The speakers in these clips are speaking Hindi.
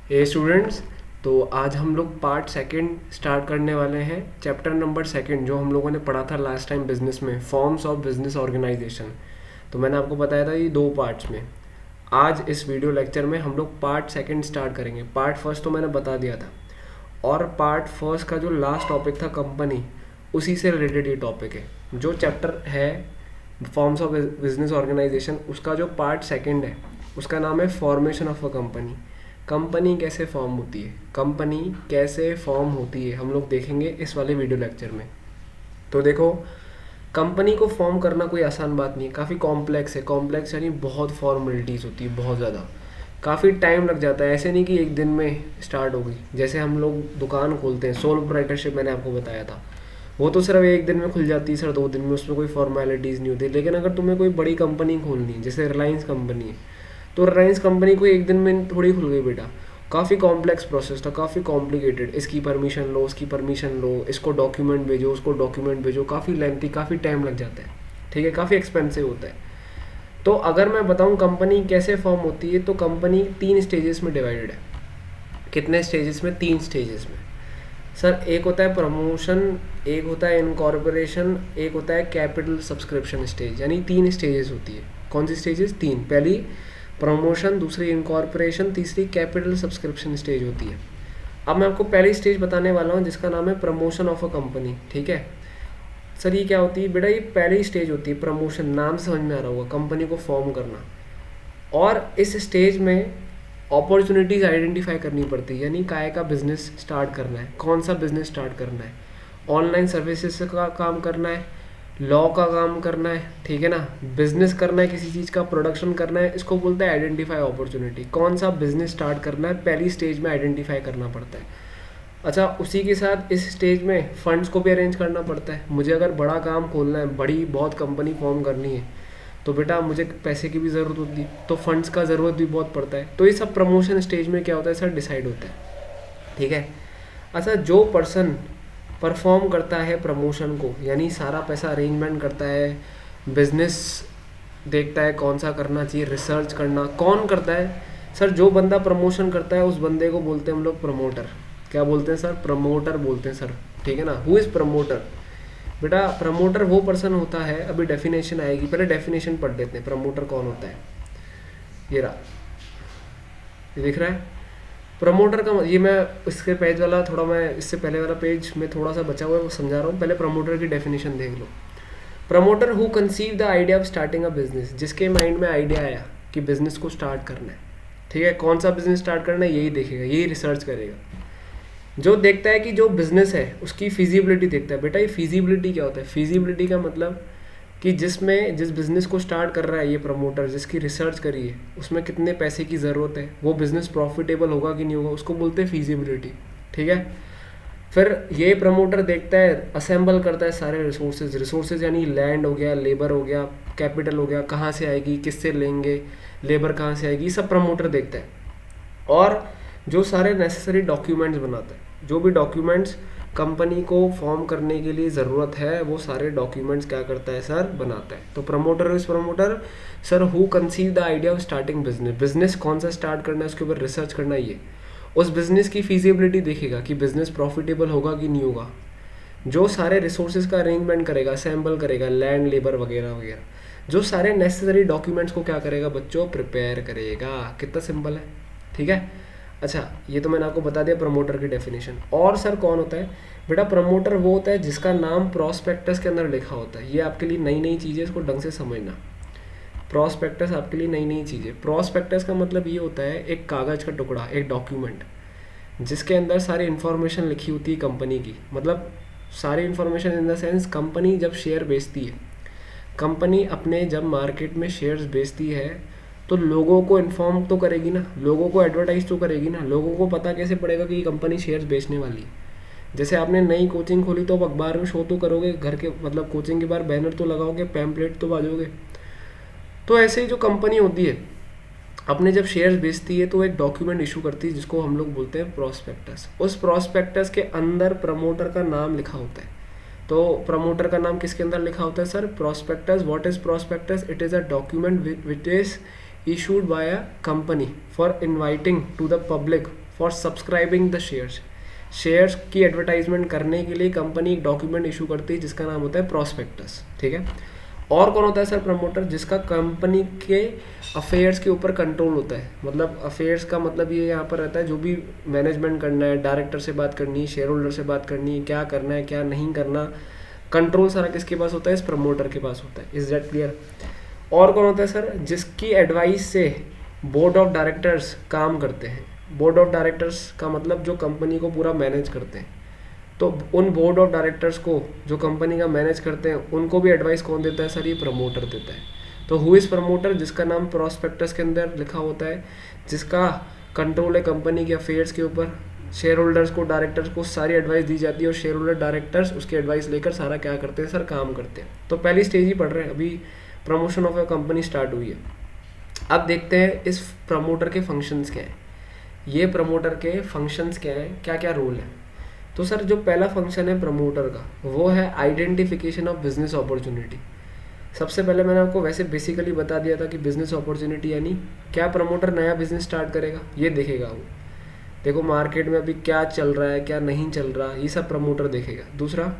ए स्टूडेंट्स, तो आज हम लोग पार्ट सेकंड स्टार्ट करने वाले हैं। चैप्टर नंबर सेकंड जो हम लोगों ने पढ़ा था लास्ट टाइम बिजनेस में, फॉर्म्स ऑफ बिजनेस ऑर्गेनाइजेशन। तो मैंने आपको बताया था ये दो पार्ट्स में। आज इस वीडियो लेक्चर में हम लोग पार्ट सेकंड स्टार्ट करेंगे। पार्ट फर्स्ट तो मैंने बता दिया था, और पार्ट फर्स्ट का जो लास्ट टॉपिक था कंपनी, उसी से रिलेटेड ये टॉपिक है। जो चैप्टर है फॉर्म्स ऑफ बिजनेस ऑर्गेनाइजेशन, उसका जो पार्ट सेकंड है उसका नाम है formation of a company. Company कैसे फॉर्म होती है, कंपनी कैसे फॉर्म होती है हम लोग देखेंगे इस वाले वीडियो लेक्चर में। तो देखो, कंपनी को फॉर्म करना कोई आसान बात नहीं है, काफ़ी कॉम्प्लेक्स है। कॉम्प्लेक्स यानी बहुत फॉर्मेलिटीज़ होती है, बहुत ज़्यादा, काफ़ी टाइम लग जाता है। ऐसे नहीं कि एक दिन में स्टार्ट होगी। जैसे हम लोग दुकान खोलते हैं, सोल प्रोप्राइटरशिप मैंने आपको बताया था, वो तो सिर्फ एक दिन में खुल जाती है सर, 2 दिन में, उसमें कोई फॉर्मेलिटीज़ नहीं होती। लेकिन अगर तुम्हें कोई बड़ी कंपनी खोलनी है, जैसे रिलायंस कंपनी है, तो रिलायंस कंपनी को एक दिन में थोड़ी खुल गई बेटा। काफ़ी कॉम्प्लेक्स प्रोसेस था, काफ़ी कॉम्प्लिकेटेड। इसकी परमिशन लो, उसकी परमिशन लो, इसको डॉक्यूमेंट भेजो, उसको डॉक्यूमेंट भेजो, काफ़ी लेंथी, काफ़ी टाइम लग जाता है। ठीक है, काफ़ी एक्सपेंसिव होता है। तो अगर मैं बताऊं कंपनी कैसे फॉर्म होती है, तो कंपनी 3 स्टेजेस में डिवाइडेड है। कितने स्टेजेस में? 3 स्टेजेस में सर। एक होता है प्रमोशन, एक होता है इनकॉर्पोरेशन, एक होता है कैपिटल सब्सक्रिप्शन स्टेज। यानी 3 स्टेजेस होती है। कौन सी स्टेजेस? 3। पहली प्रमोशन, दूसरी इनकॉर्पोरेशन, तीसरी कैपिटल सब्सक्रिप्शन स्टेज होती है। अब मैं आपको पहली स्टेज बताने वाला हूँ जिसका नाम है प्रमोशन ऑफ अ कंपनी। ठीक है सर, ये क्या होती है बेटा? ये पहली स्टेज होती है प्रमोशन। नाम समझ में आ रहा होगा, कंपनी को फॉर्म करना। और इस स्टेज में अपॉर्चुनिटीज़ आइडेंटिफाई करनी पड़ती है। यानी काय का बिजनेस स्टार्ट करना है, कौन सा बिजनेस स्टार्ट करना है, ऑनलाइन सर्विसेज का काम करना है, लॉ का काम करना है, ठीक है ना, बिजनेस करना है, किसी चीज़ का प्रोडक्शन करना है। इसको बोलते हैं आइडेंटिफाई अपॉर्चुनिटी। कौन सा बिजनेस स्टार्ट करना है, पहली स्टेज में आइडेंटिफाई करना पड़ता है। अच्छा, उसी के साथ इस स्टेज में फंड्स को भी अरेंज करना पड़ता है। मुझे अगर बड़ा काम खोलना है, बड़ी बहुत कंपनी फॉर्म करनी है, तो बेटा मुझे पैसे की भी ज़रूरत होती है, तो फंड्स का ज़रूरत भी बहुत पड़ता है। तो ये सब प्रमोशन स्टेज में क्या होता है सर, डिसाइड होता है। ठीक है। अच्छा, जो पर्सन परफॉर्म करता है प्रमोशन को, यानी सारा पैसा अरेंजमेंट करता है, बिजनेस देखता है कौन सा करना चाहिए, रिसर्च करना कौन करता है सर? जो बंदा प्रमोशन करता है उस बंदे को बोलते हैं हम लोग प्रमोटर। क्या बोलते हैं सर? प्रमोटर बोलते हैं सर। ठीक है ना। Who is promoter? बेटा प्रमोटर वो पर्सन होता है, अभी डेफिनेशन आएगी, पहले डेफिनेशन पढ़ लेते हैं प्रमोटर कौन होता है। ये रहा, ये दिख रहा है प्रमोटर का। ये मैं इसके पेज वाला थोड़ा, मैं इससे पहले वाला पेज में थोड़ा सा बचा हुआ है वो समझा रहा हूँ। पहले प्रमोटर की डेफिनेशन देख लो। Promoter who conceive the idea of starting a business, जिसके माइंड में आइडिया आया कि बिजनेस को स्टार्ट करना है। ठीक है, कौन सा बिजनेस स्टार्ट करना है यही देखेगा, यही रिसर्च करेगा। जो देखता है कि जो बिजनेस है उसकी फिजिबिलिटी देखता है। बेटा ये फिजिबिलिटी क्या होता है? फिजिबिलिटी का मतलब कि जिस बिज़नेस को स्टार्ट कर रहा है ये प्रमोटर, जिसकी रिसर्च करी है, उसमें कितने पैसे की ज़रूरत है, वो बिज़नेस प्रॉफिटेबल होगा कि नहीं होगा, उसको बोलते हैं फिजिबिलिटी। ठीक है। फिर ये प्रमोटर देखता है, असेंबल करता है सारे रिसोर्सेज यानी लैंड हो गया, लेबर हो गया, कैपिटल हो गया, कहाँ से आएगी, किससे लेंगे, लेबर कहाँ से आएगी, सब प्रमोटर देखता है। और जो सारे नेसेसरी डॉक्यूमेंट्स बनाता है, जो भी डॉक्यूमेंट्स कंपनी को फॉर्म करने के लिए ज़रूरत है, वो सारे डॉक्यूमेंट्स क्या करता है सर? बनाता है। तो promoter is promoter sir who conceive the idea of starting business. Business कौन सा स्टार्ट करना है उसके ऊपर रिसर्च करना, ये उस बिज़नेस की फिजिबिलिटी देखेगा कि बिज़नेस प्रॉफिटेबल होगा कि नहीं होगा। जो सारे रिसोर्सेज का अरेंजमेंट करेगा, असेंबल करेगा, लैंड, लेबर वगैरह वगैरह, जो सारे नेसेसरी डॉक्यूमेंट्स को क्या करेगा बच्चों? प्रिपेयर करेगा। कितना सिंपल है। ठीक है। अच्छा, ये तो मैंने आपको बता दिया प्रमोटर की डेफिनेशन। और सर कौन होता है बेटा? प्रमोटर वो होता है जिसका नाम प्रॉस्पेक्टस के अंदर लिखा होता है। ये आपके लिए नई नई चीज़ें, इसको ढंग से समझना। प्रॉस्पेक्टस आपके लिए नई नई चीज़ें। प्रॉस्पेक्टस का मतलब ये होता है एक कागज़ का टुकड़ा, एक डॉक्यूमेंट, जिसके अंदर सारी इन्फॉर्मेशन लिखी होती है कंपनी की। मतलब सारी information in the sense, company जब शेयर बेचती है, कंपनी अपने जब मार्केट में शेयर्स बेचती है, तो लोगों को इन्फॉर्म तो करेगी ना, लोगों को एडवर्टाइज तो करेगी ना। लोगों को पता कैसे पड़ेगा कि ये कंपनी शेयर्स बेचने वाली है? जैसे आपने नई कोचिंग खोली तो अब अखबार में शो तो करोगे, घर के मतलब कोचिंग के बाहर बैनर तो लगाओगे, पैम्पलेट तो बाजोगे। तो ऐसे ही जो कंपनी होती है अपने जब शेयर्स बेचती है तो एक डॉक्यूमेंट इशू करती है जिसको हम लोग बोलते हैं प्रॉस्पेक्टस। उस प्रॉस्पेक्टस के अंदर प्रमोटर का नाम लिखा होता है। तो प्रमोटर का नाम किसके अंदर लिखा होता है sir? Prospectus. What is prospectus? It is a document which is issued by a company for inviting to the public for subscribing the shares. Shares की एडवर्टाइजमेंट करने के लिए कंपनी एक डॉक्यूमेंट इशू करती है जिसका नाम होता है प्रॉस्पेक्टस, ठीक है। और कौन होता है सर? प्रमोटर, जिसका कंपनी के अफेयर्स के ऊपर कंट्रोल होता है। मतलब अफेयर्स का मतलब ये यहाँ पर रहता है जो भी मैनेजमेंट करना है, डायरेक्टर से बात करनी है, शेयर होल्डर से बात करनी है, क्या करना है क्या नहीं करना, कंट्रोल सारा किसके पास होता है? इस प्रमोटर के पास होता है। Is that clear? और कौन होता है सर? जिसकी एडवाइस से बोर्ड ऑफ डायरेक्टर्स काम करते हैं। बोर्ड ऑफ डायरेक्टर्स का मतलब जो कंपनी को पूरा मैनेज करते हैं। तो उन बोर्ड ऑफ डायरेक्टर्स को जो कंपनी का मैनेज करते हैं उनको भी एडवाइस कौन देता है सर? ये प्रमोटर देता है। तो हु इज़ प्रमोटर? जिसका नाम प्रॉस्पेक्टस के अंदर लिखा होता है, जिसका कंट्रोल है कंपनी के अफेयर्स के ऊपर। शेयर होल्डर्स को, डायरेक्टर्स को सारी एडवाइस दी जाती है और शेयर होल्डर डायरेक्टर्स उसकी एडवाइस लेकर सारा क्या करते हैं सर? काम करते हैं। तो पहली स्टेज ही पढ़ रहे हैं, अभी promotion of A company start हुई है। अब देखते हैं इस प्रमोटर के फंक्शंस क्या हैं। ये प्रमोटर के फंक्शंस क्या हैं, क्या क्या रोल है। तो सर जो पहला फंक्शन है प्रमोटर का वो है आइडेंटिफिकेशन ऑफ बिजनेस अपॉर्चुनिटी। सबसे पहले मैंने आपको वैसे बेसिकली बता दिया था कि बिजनेस अपॉर्चुनिटी यानी क्या प्रमोटर नया बिजनेस स्टार्ट करेगा, ये देखेगा वो। देखो मार्केट में अभी क्या चल रहा है क्या नहीं चल रहा, ये सब प्रमोटर देखेगा। दूसरा,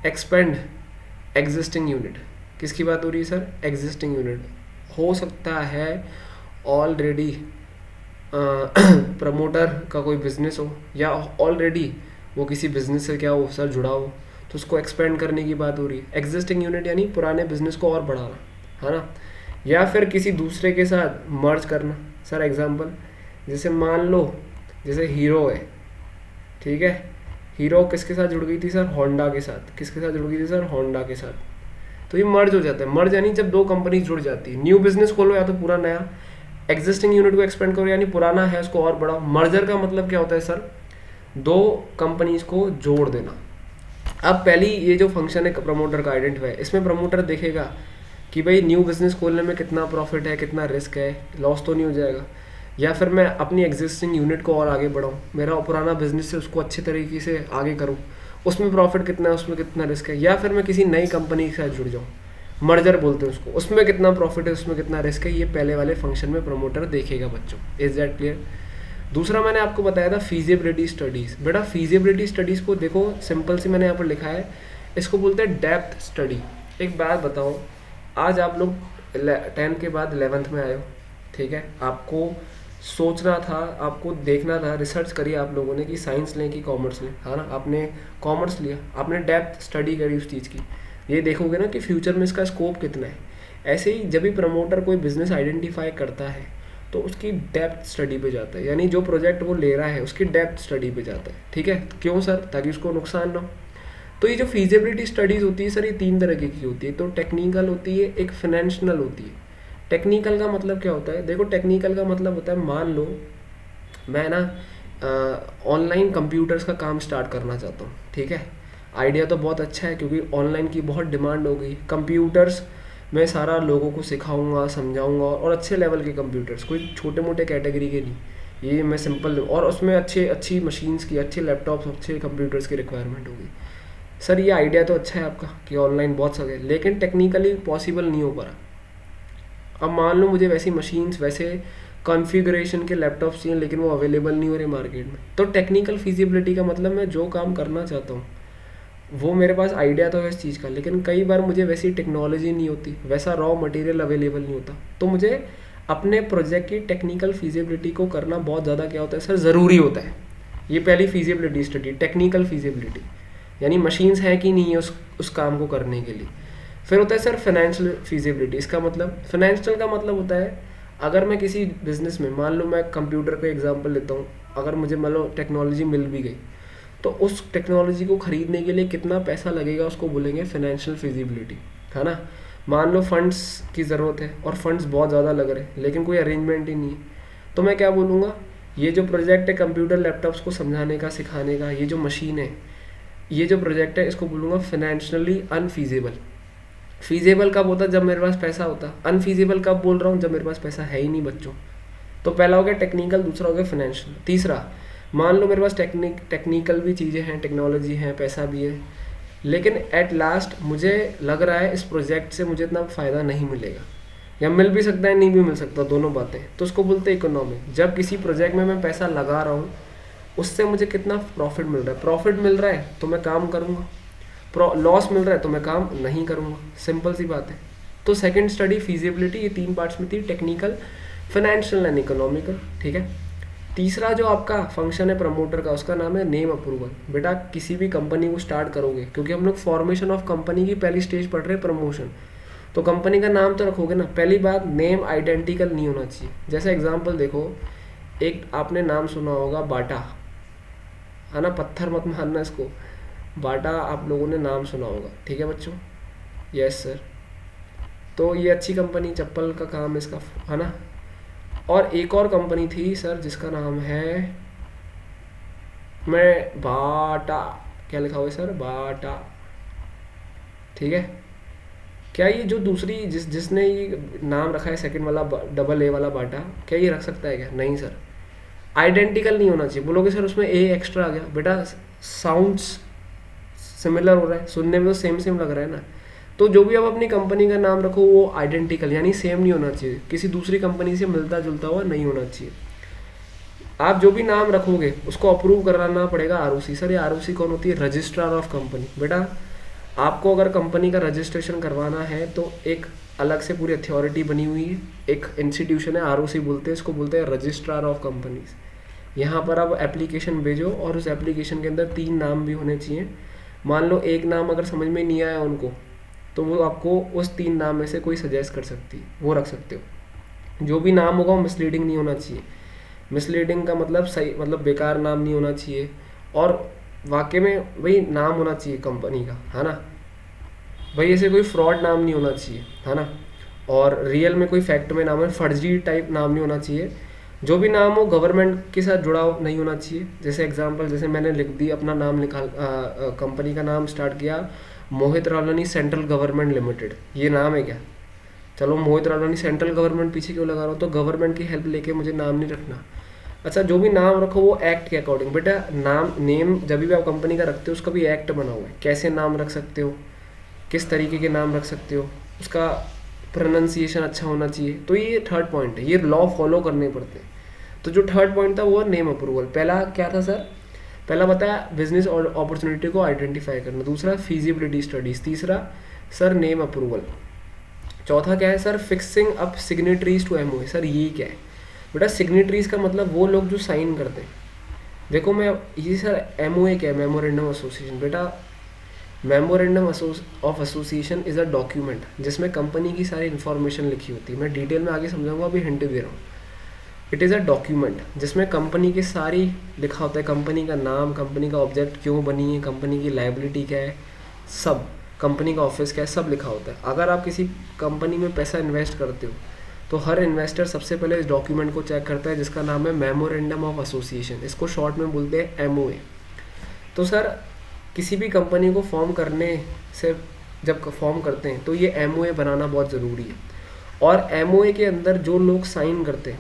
एक्सपेंड एग्जिस्टिंग यूनिट। किसकी बात हो रही है सर? Existing unit. हो सकता है ऑलरेडी प्रमोटर का कोई बिजनेस हो या ऑलरेडी वो किसी बिजनेस से क्या हो सर जुड़ा हो, तो उसको एक्सपेंड करने की बात हो रही है। एग्जिस्टिंग यूनिट यानी पुराने बिजनेस को और बढ़ाना, है ना। या फिर किसी दूसरे के साथ मर्ज करना। सर एग्जांपल, जैसे मान लो जैसे हीरो है, ठीक है। हीरो किसके साथ जुड़ गई थी सर? होंडा के साथ। किसके साथ जुड़ गई थी सर? होंडा के साथ। तो ये मर्ज हो जाता है। मर्ज यानी जब दो कंपनी जुड़ जाती है। न्यू बिजनेस खोलो या तो पूरा नया, एग्जिस्टिंग यूनिट को एक्सपेंड करो यानी पुराना है उसको और बढ़ाओ। मर्जर का मतलब क्या होता है सर? दो कंपनीज को जोड़ देना। अब पहली ये जो फंक्शन है प्रमोटर का आइडेंटिफाई, इसमें प्रमोटर देखेगा कि भाई न्यू बिजनेस खोलने में कितना प्रॉफिट है, कितना रिस्क है, लॉस तो नहीं हो जाएगा, या फिर मैं अपनी एग्जिस्टिंग यूनिट को और आगे बढ़ाऊँ, मेरा पुराना बिजनेस है उसको अच्छे तरीके से आगे करूँ, उसमें प्रॉफिट कितना है, उसमें कितना रिस्क है, या फिर मैं किसी नई कंपनी के साथ जुड़ जाऊँ, मर्जर बोलते हैं उसको, उसमें कितना प्रॉफिट है, उसमें कितना रिस्क है। ये पहले वाले फंक्शन में प्रमोटर देखेगा बच्चों। Is that clear? दूसरा मैंने आपको बताया था फीजिबिलिटी स्टडीज़। बेटा फीजिबिलिटी स्टडीज़ को देखो, सिंपल सी मैंने यहाँ पर लिखा है, इसको बोलते हैं डेप्थ स्टडी। एक बात बताओ, आज आप लोग 10th के बाद 11th में आए हो, ठीक है। आपको सोचना था, आपको देखना था, रिसर्च करी आप लोगों ने कि साइंस लें कि कॉमर्स लें, है ना। आपने कॉमर्स लिया, आपने डेप्थ स्टडी करी उस चीज़ की। ये देखोगे ना कि फ्यूचर में इसका स्कोप कितना है। ऐसे ही जब भी प्रमोटर कोई बिजनेस आइडेंटिफाई करता है तो उसकी डेप्थ स्टडी पे जाता है, यानी जो प्रोजेक्ट वो ले रहा है उसकी डेप्थ स्टडी पे जाता है, ठीक है। क्यों सर? ताकि उसको नुकसान ना हो। तो ये जो फीजिबिलिटी स्टडीज़ होती है सर, ये 3 तरह की होती है। तो टेक्निकल होती है, एक फाइनेंशियल होती है। टेक्निकल का मतलब क्या होता है? देखो टेक्निकल का मतलब होता है, मान लो मैं ना ऑनलाइन कंप्यूटर्स का काम स्टार्ट करना चाहता हूँ, ठीक है। आइडिया तो बहुत अच्छा है क्योंकि ऑनलाइन की बहुत डिमांड हो गई। कंप्यूटर्स मैं सारा लोगों को सिखाऊंगा, समझाऊंगा, और अच्छे लेवल के कंप्यूटर्स, कोई छोटे मोटे कैटेगरी के नहीं, ये मैं सिंपल, और उसमें अच्छी मशीन्स की, अच्छे लैपटॉप्स, अच्छे कंप्यूटर्स की रिक्वायरमेंट होगी। सर ये आइडिया तो अच्छा है आपका कि ऑनलाइन बहुत सके, लेकिन टेक्निकली पॉसिबल नहीं हो पा रहा। अब मान लो मुझे वैसी मशीन्स, वैसे कॉन्फ़िगरेशन के लैपटॉप्स चाहिए, लेकिन वो अवेलेबल नहीं हो रहे मार्केट में। तो टेक्निकल फिजिबिलिटी का मतलब मैं जो काम करना चाहता हूँ वो मेरे पास आइडिया तो है इस चीज़ का, लेकिन कई बार मुझे वैसी टेक्नोलॉजी नहीं होती, वैसा रॉ मटेरियल अवेलेबल नहीं होता। तो मुझे अपने प्रोजेक्ट की टेक्निकल फिजिबिलिटी को करना बहुत ज़्यादा क्या होता है सर? ज़रूरी होता है। ये पहली फिजिबिलिटी स्टडी, टेक्निकल फिजिबिलिटी, यानी मशीन्स हैं कि नहीं है उस काम को करने के लिए। फिर होता है सर फाइनेंशियल फिजिबिलिटी। इसका मतलब, फाइनेंशियल का मतलब होता है, अगर मैं किसी बिजनेस में, मान लो मैं कंप्यूटर का एग्जांपल लेता हूँ, अगर मुझे मान लो टेक्नोलॉजी मिल भी गई तो उस टेक्नोलॉजी को ख़रीदने के लिए कितना पैसा लगेगा उसको बोलेंगे फाइनेंशियल फिजिबिलिटी, है ना। मान लो फंड्स की ज़रूरत है और फंड्स बहुत ज़्यादा लग रहे हैं लेकिन कोई अरेंजमेंट ही नहीं है, तो मैं क्या बोलूँगा, ये जो प्रोजेक्ट है कंप्यूटर लैपटॉप्स को समझाने का, सिखाने का, ये जो मशीन है, ये जो प्रोजेक्ट है, इसको बोलूँगा फाइनेंशियली अनफीजिबल। फीजिबल कब होता है? जब मेरे पास पैसा होता। अनफीजिबल कब बोल रहा हूँ? जब मेरे पास पैसा है ही नहीं बच्चों। तो पहला हो गया टेक्निकल, दूसरा हो गया फाइनेंशियल। तीसरा, मान लो मेरे पास टेक्निकल भी चीज़ें हैं, टेक्नोलॉजी है, पैसा भी है, लेकिन एट लास्ट मुझे लग रहा है इस प्रोजेक्ट से मुझे इतना फ़ायदा नहीं मिलेगा, या मिल भी सकता है, नहीं भी मिल सकता, दोनों बातें, तो उसको बोलते हैं इकोनॉमिक। जब किसी प्रोजेक्ट में मैं पैसा लगा रहा हूँ, उससे मुझे कितना प्रॉफिट मिल रहा है, प्रॉफिट मिल रहा है तो मैं काम करूँगा, लॉस मिल रहा है तो मैं काम नहीं करूँगा, सिंपल सी बात है। तो सेकंड स्टडी फीजिबिलिटी, ये 3 पार्ट्स में थी, टेक्निकल, फाइनेंशियल एंड इकोनॉमिकल, ठीक है। तीसरा जो आपका फंक्शन है प्रमोटर का, उसका नाम है नेम अप्रूवल। बेटा किसी भी कंपनी को स्टार्ट करोगे, क्योंकि हम लोग फॉर्मेशन ऑफ कंपनी की पहली स्टेज पढ़ रहे हैं, प्रमोशन, तो कंपनी का नाम तो रखोगे ना। पहली बात, नेम आइडेंटिकल नहीं होना चाहिए। जैसे एग्जांपल देखो, एक आपने नाम सुना होगा बाटा, है ना, पत्थर मत मारना इसको, बाटा आप लोगों ने नाम सुना होगा, ठीक है बच्चों, यस सर। तो ये अच्छी कंपनी, चप्पल का काम इसका, है ना। और एक और कंपनी थी सर जिसका नाम है, मैं बाटा, क्या लिखा हुआ है सर, बाटा, ठीक है। क्या ये जो दूसरी जिसने ये नाम रखा है सेकंड वाला, डबल ए वाला बाटा, क्या ये रख सकता है क्या? नहीं सर, आइडेंटिकल नहीं होना चाहिए। बोलोगे सर उसमें ए एक्स्ट्रा आ गया, बेटा साउंड्स सिमिलर हो रहा है, सुनने में तो सेम सेम लग रहा है ना। तो जो भी आप अपनी कंपनी का नाम रखो वो आइडेंटिकल यानी सेम नहीं होना चाहिए, किसी दूसरी कंपनी से मिलता जुलता हुआ नहीं होना चाहिए। आप जो भी नाम रखोगे उसको अप्रूव कराना पड़ेगा आरओसी। सर ये आरओसी कौन होती है? Registrar of company. बेटा आपको अगर कंपनी का रजिस्ट्रेशन करवाना है तो एक अलग से पूरी अथॉरिटी बनी हुई है, एक इंस्टीट्यूशन है, आरओसी बोलते हैं इसको, बोलते हैं रजिस्ट्रार ऑफ कंपनीज। यहाँ पर आप एप्लीकेशन भेजो और उस एप्लीकेशन के अंदर 3 नाम भी होने चाहिए। मान लो एक नाम अगर समझ में नहीं आया उनको, तो वो आपको उस 3 नाम में से कोई सजेस्ट कर सकती है, वो रख सकते हो। जो भी नाम होगा वो मिसलीडिंग नहीं होना चाहिए। मिसलीडिंग का मतलब सही, मतलब बेकार नाम नहीं होना चाहिए, और वाकई में वही नाम होना चाहिए कंपनी का, है ना भाई। ऐसे कोई फ्रॉड नाम नहीं होना चाहिए, है ना। और रियल में कोई फैक्ट में नाम है, फर्जी टाइप नाम नहीं होना चाहिए। जो भी नाम हो गवर्नमेंट के साथ जुड़ा हो नहीं होना चाहिए। जैसे एग्जांपल, जैसे मैंने लिख दी अपना नाम, निकाल कंपनी का नाम स्टार्ट किया मोहित रावलानी सेंट्रल गवर्नमेंट लिमिटेड, ये नाम है क्या? चलो मोहित रावलानी सेंट्रल गवर्नमेंट पीछे क्यों लगा रहा हूँ, तो गवर्नमेंट की हेल्प लेके मुझे नाम नहीं रखना। अच्छा, जो भी नाम रखो वो एक्ट के अकॉर्डिंग। बेटा नाम, नेम जब भी आप कंपनी का रखते हो उसका भी एक्ट बना हुआ है, कैसे नाम रख सकते हो, किस तरीके के नाम रख सकते हो, उसका प्रोनाउंसिएशन अच्छा होना चाहिए। तो ये थर्ड पॉइंट है, ये लॉ फॉलो करने पड़ते हैं। तो जो थर्ड पॉइंट था वो नेम अप्रूवल। पहला क्या था सर? पहला बताया बिजनेस और अपॉर्चुनिटी को आइडेंटिफाई करना, दूसरा फीजिबिलिटी स्टडीज, तीसरा सर नेम अप्रूवल, चौथा क्या है sir? Fixing up signatories to MOA. Sir ये क्या है? बेटा सिग्नेटरीज का मतलब वो लोग जो साइन करते हैं। देखो मैं ये सर एमओए क्या है? Memorandum association. बेटा memorandum of association is a document जिसमें कंपनी की सारी इन्फॉर्मेशन लिखी होती है। मैं डिटेल में आगे समझाऊंगा, अभी हिंट दे रहा हूँ। इट इज़ अ डॉक्यूमेंट जिसमें कंपनी की सारी लिखा होता है, कंपनी का नाम, कंपनी का ऑब्जेक्ट क्यों बनी है, कंपनी की लायबिलिटी क्या है, सब, कंपनी का ऑफिस क्या है, सब लिखा होता है। अगर आप किसी कंपनी में पैसा इन्वेस्ट करते हो तो हर इन्वेस्टर सबसे पहले इस डॉक्यूमेंट को चेक करता है जिसका नाम है मेमोरेंडम ऑफ एसोसिएशन, इसको शॉर्ट में बोलते हैं एमओए। तो सर किसी भी कंपनी को फॉर्म करने से, जब फॉर्म करते हैं तो ये एमओए बनाना बहुत ज़रूरी है। और एमओए के अंदर जो लोग साइन करते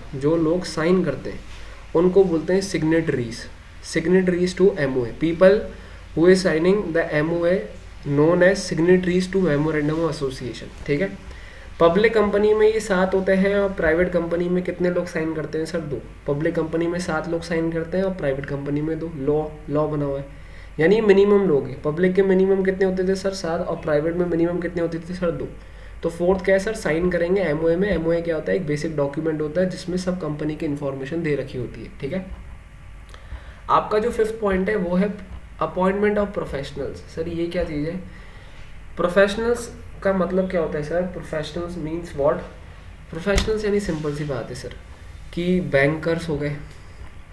हैं उनको बोलते हैं signatories to MOA. People who is signing the MOA known as signatories to memorandum of association, ठीक है। पब्लिक कंपनी में ये 7 होते हैं और प्राइवेट कंपनी में कितने लोग साइन करते हैं सर? 2। पब्लिक कंपनी में 7 लोग साइन करते हैं और प्राइवेट कंपनी में 2। लॉ बना हुआ है, यानी मिनिमम लोग हैं। पब्लिक के मिनिमम कितने होते थे सर? 7, और प्राइवेट में मिनिमम कितने होते थे सर? 2। तो फोर्थ क्या है सर? साइन करेंगे एमओए में। एमओए क्या होता है? एक बेसिक डॉक्यूमेंट होता है जिसमें सब कंपनी की इन्फॉर्मेशन दे रखी होती है, ठीक है। आपका जो 5th पॉइंट है वो है अपॉइंटमेंट ऑफ प्रोफेशनल्स। सर ये क्या चीज़ है? प्रोफेशनल्स का मतलब क्या होता है sir? Professionals means what? Professionals यानी सिंपल सी बात है सर कि बैंकर्स हो गए,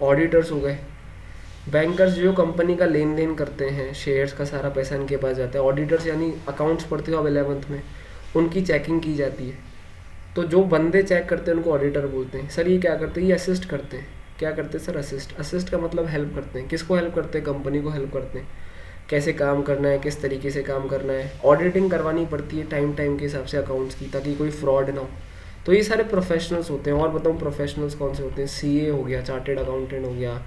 ऑडिटर्स हो गए। बैंकर्स जो कंपनी का लेन देन करते हैं, शेयर्स का सारा पैसा इनके पास जाता है। ऑडिटर्स यानी अकाउंट्स पढ़ते हो अब 11th में, उनकी चेकिंग की जाती है। तो जो बंदे चेक करते हैं उनको ऑडिटर बोलते हैं। सर ये क्या करते हैं? ये असिस्ट करते हैं। क्या करते हैं सर? असिस्ट का मतलब हेल्प करते हैं। किसको हेल्प करते हैं? कंपनी को हेल्प करते हैं, कैसे काम करना है, किस तरीके से काम करना है। ऑडिटिंग करवानी पड़ती है टाइम के हिसाब से अकाउंट्स की, ताकि कोई फ्रॉड ना हो। तो ये सारे प्रोफेशनल्स होते हैं। और बताऊँ प्रोफेशनल्स कौन से होते हैं? सीए हो गया, चार्टेड अकाउंटेंट हो गया,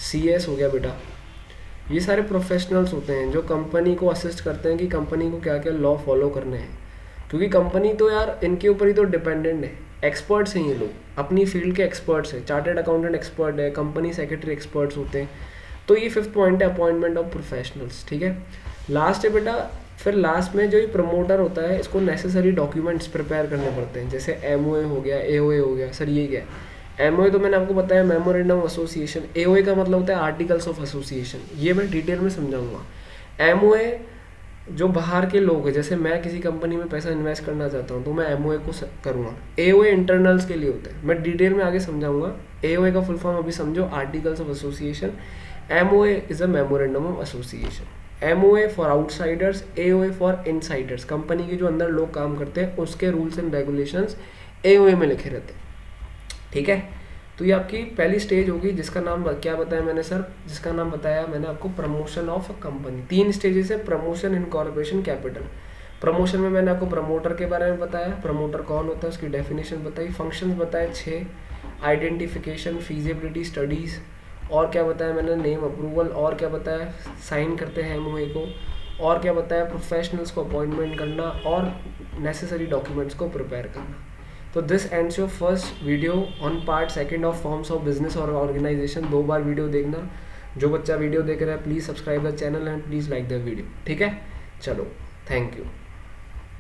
सीएस हो गया। बेटा ये सारे प्रोफेशनल्स होते हैं जो कंपनी को असिस्ट करते हैं कि कंपनी को क्या क्या लॉ फॉलो करने हैं। क्योंकि कंपनी तो यार इनके ऊपर ही तो डिपेंडेंट है, एक्सपर्ट्स हैं ये लोग, अपनी फील्ड के एक्सपर्ट्स हैं, चार्टर्ड अकाउंटेंट एक्सपर्ट है, कंपनी सेक्रेटरी एक्सपर्ट्स होते हैं। तो ये 5th पॉइंट है, अपॉइंटमेंट ऑफ प्रोफेशनल्स। ठीक है, लास्ट है बेटा, फिर लास्ट में जो ये प्रमोटर होता है इसको नेसेसरी डॉक्यूमेंट्स प्रिपेयर करने पड़ते हैं, जैसे एमओए हो गया, एओए हो गया। सर ये क्या है? एमओए तो मैंने आपको बताया मेमोरेंडम ऑफ एसोसिएशन, एओए का मतलब होता है आर्टिकल्स ऑफ एसोसिएशन, ये मैं डिटेल में समझाऊंगा। एमओए जो बाहर के लोग हैं, जैसे मैं किसी कंपनी में पैसा इन्वेस्ट करना चाहता हूँ तो मैं एमओए को करूँगा। एओए इंटरनल्स के लिए होता है, मैं डिटेल में आगे समझाऊंगा। एओए का फुल फॉर्म अभी समझो, articles of association. MOA is a memorandum of association. MOA for outsiders, AOA for Insiders. Company के जो अंदर लोग काम करते हैं उसके रूल्स एंड रेगुलेशंस एओए में लिखे रहते हैं। ठीक है, तो ये आपकी पहली स्टेज होगी, जिसका नाम क्या बताया मैंने सर? जिसका नाम बताया मैंने आपको प्रमोशन ऑफ कंपनी। 3 स्टेजेस है, प्रमोशन, इनकॉर्पोरेशन, कैपिटल। प्रमोशन में मैंने आपको प्रमोटर के बारे में बताया, प्रमोटर कौन होता है उसकी डेफिनेशन बताई, फंक्शंस बताए 6, आइडेंटिफिकेशन, फीजिबिलिटी स्टडीज़, और क्या बताया मैंने? नेम अप्रूवल, और क्या बताया? साइन करते हैं एमओए को, और क्या बताया? प्रोफेशनल्स को अपॉइंटमेंट करना, और नेसेसरी डॉक्यूमेंट्स को प्रिपेयर करना। तो this ends your first video on part second of forms of business और ऑर्गेनाइजेशन। 2 बार वीडियो देखना। जो बच्चा वीडियो देख रहा है please subscribe the channel and please like the video. ठीक है, चलो, थैंक यू।